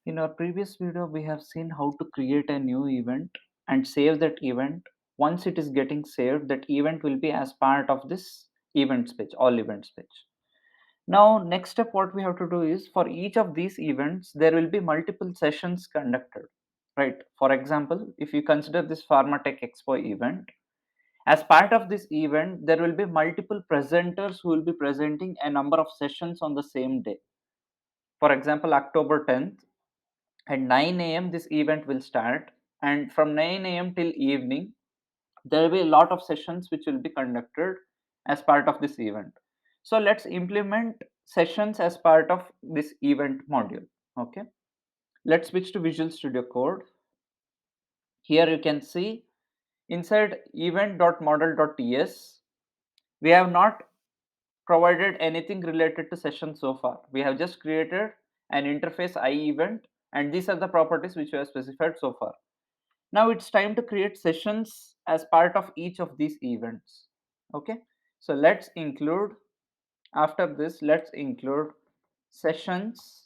In our previous video, we have seen how to create a new event and save that event. Once it is getting saved, that event will be as part of this events page, all events page. Now, next step, what we have to do is for each of these events, there will be multiple sessions conducted, right? For example, if you consider this Pharma Tech Expo event, as part of this event, there will be multiple presenters who will be presenting a number of sessions on the same day. For example, October 10th, at 9 a.m. this event will start, and from 9 a.m. till evening there will be a lot of sessions which will be conducted as part of this event. So let's implement sessions as part of this event module. Okay, let's switch to Visual Studio Code. Here you can see inside event.model.ts we have not provided anything related to session so far. We have just created an interface I event, and these are the properties which we have specified so far. Now it's time to create sessions as part of each of these events. Okay, so let's include, after this, let's include sessions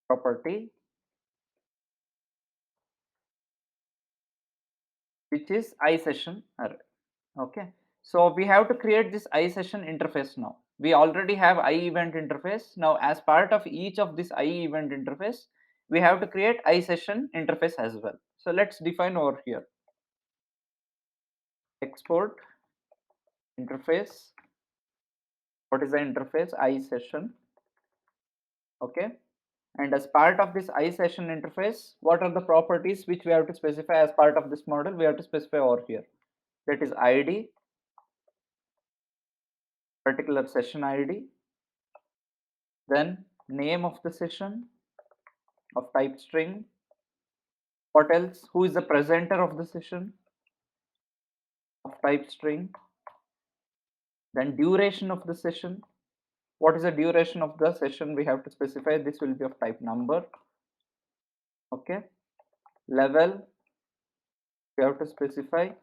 property, which is iSession array. Okay, so we have to create this iSession interface now. We already have iEvent interface. Now, as part of each of this iEvent interface, we have to create iSession interface as well. So let's define over here export interface. What is the interface? iSession. Okay, and as part of this iSession interface, what are the properties which we have to specify as part of this model? We have to specify over here. That is ID, particular session ID, then name of the session of type string. What else? Who is the presenter of the session of type string? Then duration of the session. What is the duration of the session? We have to specify. This will be of type number. Okay, level we have to specify.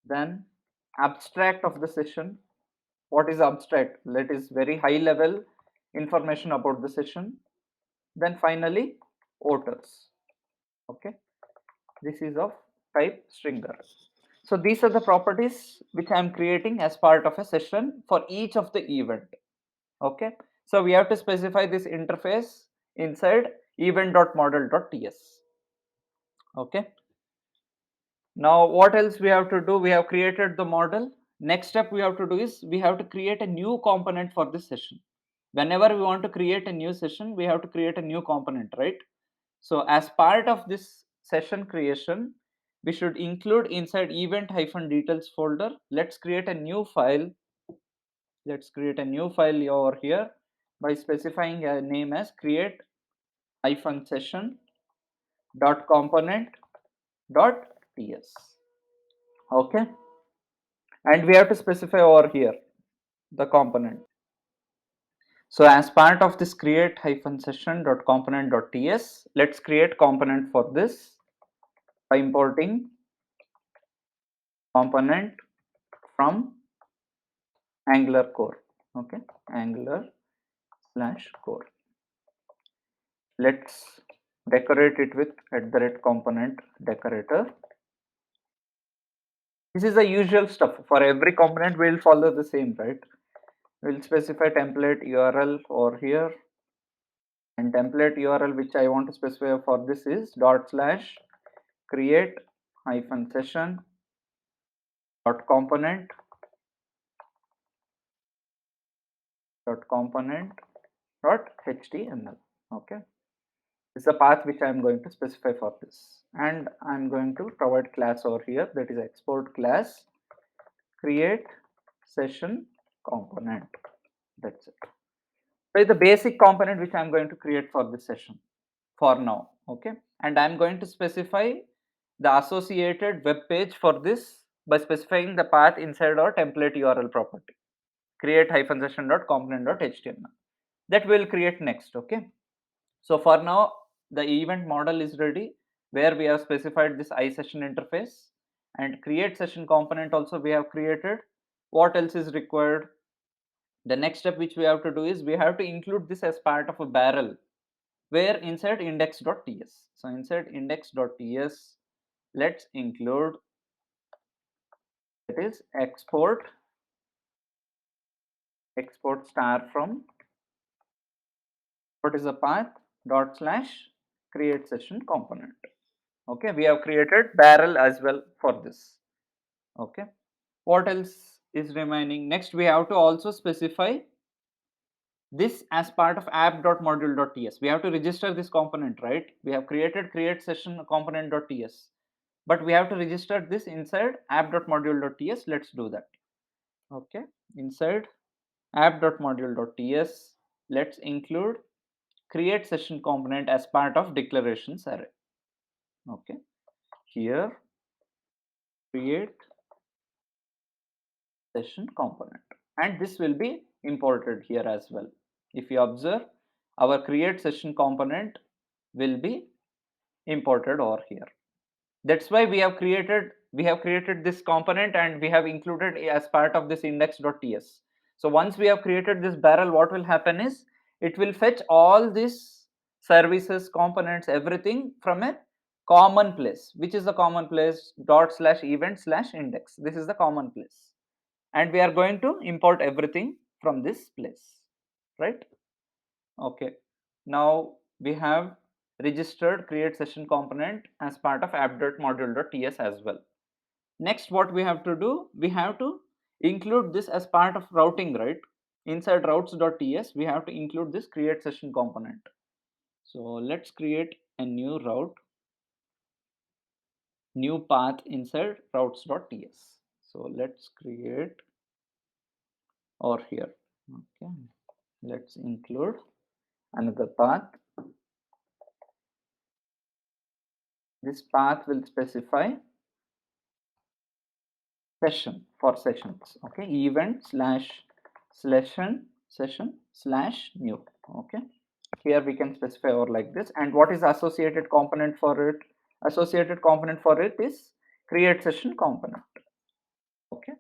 Then abstract of the session. What is abstract? That is very high level information about the session. Then finally authors. Okay, this is of type stringer. So these are the properties which I am creating as part of a session for each of the event. Okay, so we have to specify this interface inside event.model.ts. Okay, now what else we have to do? We have created the model. Next step we have to do is we have to create a new component for this session. Whenever we want to create a new session, we have to create a new component, right? So as part of this session creation, we should include inside event-details folder. Let's create a new file. Let's create a new file over here by specifying a name as create-session dot component dot ts. Okay, and we have to specify over here the component. So as part of this create-session dot component dot ts, let's create component for this by importing component from Angular core. Okay, Angular slash core. Let's decorate it with @component decorator. This is the usual stuff. For every component, we'll follow the same, right? We'll specify template URL over here, and template URL which I want to specify for this is /create-session dot component dot html. Okay, this is the path which I am going to specify for this, and I'm going to provide class over here, that is export class create session component. That's it. So the basic component which I'm going to create for this session for now. Okay, and I'm going to specify the associated web page for this by specifying the path inside our template URL property create-session.component.html that we'll create next. Okay, so for now the event model is ready, where we have specified this iSession interface, and create session component also we have created. What else is required? The next step which we have to do is we have to include this as part of a barrel. where inside index.ts. So inside index.ts, let's include, that is export star from, what is the path, dot slash create session component. Okay, we have created barrel as well for this. Okay, what else is remaining? Next we have to also specify this as part of app.module.ts. We have to register this component, right? We have created create session component.ts, but we have to register this inside app.module.ts. Let's do that. Okay, inside app.module.ts, let's include create session component as part of declarations array. Okay, here create session component, and this will be imported here as well. If you observe, our create session component will be imported over here. That's why we have created this component and we have included as part of this index.ts. So once we have created this barrel, what will happen is it will fetch all these services, components, everything from a common place. Which is the common place? Dot slash event slash index. This is the common place, and we are going to import everything from this place, right? Okay, now we have registered create session component as part of app.module.ts as well. Next, what we have to do, we have to include this as part of routing, right? Inside routes.ts, we have to include this create session component. So let's create a new route, new path inside routes.ts. So let's create over here. Okay, let's include another path. This path will specify session for sessions. Okay, event slash session slash new. Okay, here we can specify or like this. And what is associated component for it? Associated component for it is create session component. Okay,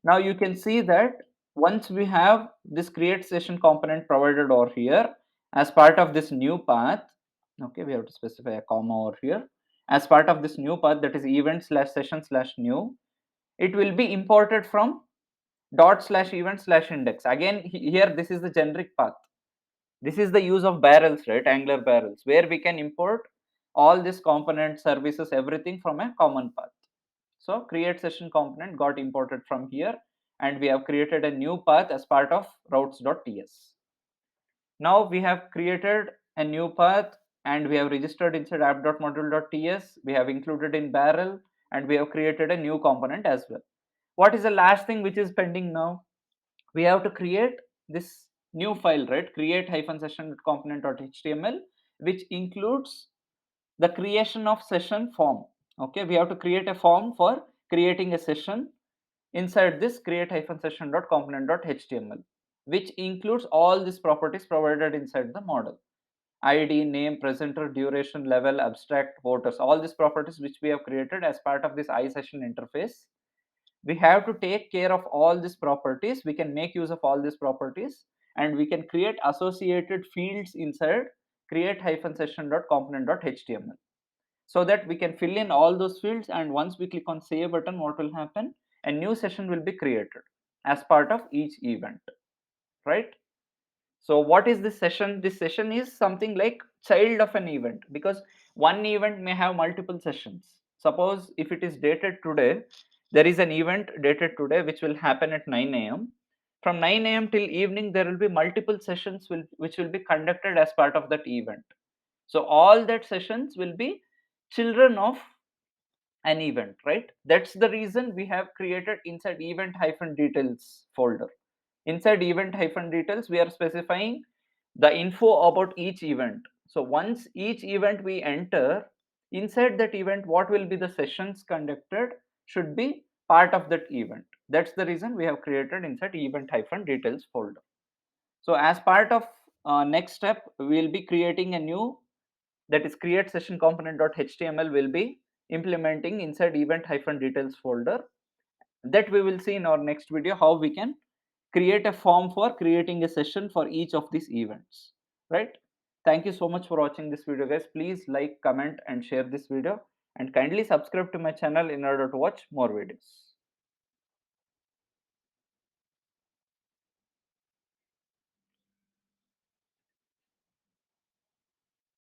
now you can see that once we have this create session component provided over here as part of this new path. Okay, we have to specify a comma over here as part of this new path, that is event slash session slash new. It will be imported from dot slash event slash index. Again, here this is the generic path. This is the use of barrels, right? Angular barrels, where we can import all these components, services, everything from a common path. So create session component got imported from here, and we have created a new path as part of routes.ts. Now we have created a new path and we have registered inside app.module.ts. We have included in barrel and we have created a new component as well. What is the last thing which is pending now? We have to create this new file, right? Create session component.html, which includes the creation of session form. Okay, we have to create a form for creating a session inside this create session.component.html, which includes all these properties provided inside the model: id, name, presenter, duration, level, abstract, voters, all these properties which we have created as part of this iSession interface. We have to take care of all these properties. We can make use of all these properties and we can create associated fields inside create session.component.html, so that we can fill in all those fields, and once we click on save button, what will happen? A new session will be created as part of each event, right? So what is this session? This session is something like child of an event, because one event may have multiple sessions. Suppose if it is dated today, there is an event dated today which will happen at 9 a.m. From 9 a.m. till evening, there will be multiple sessions which will be conducted as part of that event. So all that sessions will be children of an event, right? That's the reason we have created inside event hyphen details folder. Inside event hyphen details, we are specifying the info about each event. So once each event we enter, inside that event, what will be the sessions conducted should be part of that event. That's the reason we have created inside event hyphen details folder. So as part of next step, we will be creating a new, that is create session component.html will be implementing inside event hyphen details folder. That we will see in our next video, how we can create a form for creating a session for each of these events, right? Thank you so much for watching this video, guys. Please like, comment, and share this video, and kindly subscribe to my channel in order to watch more videos.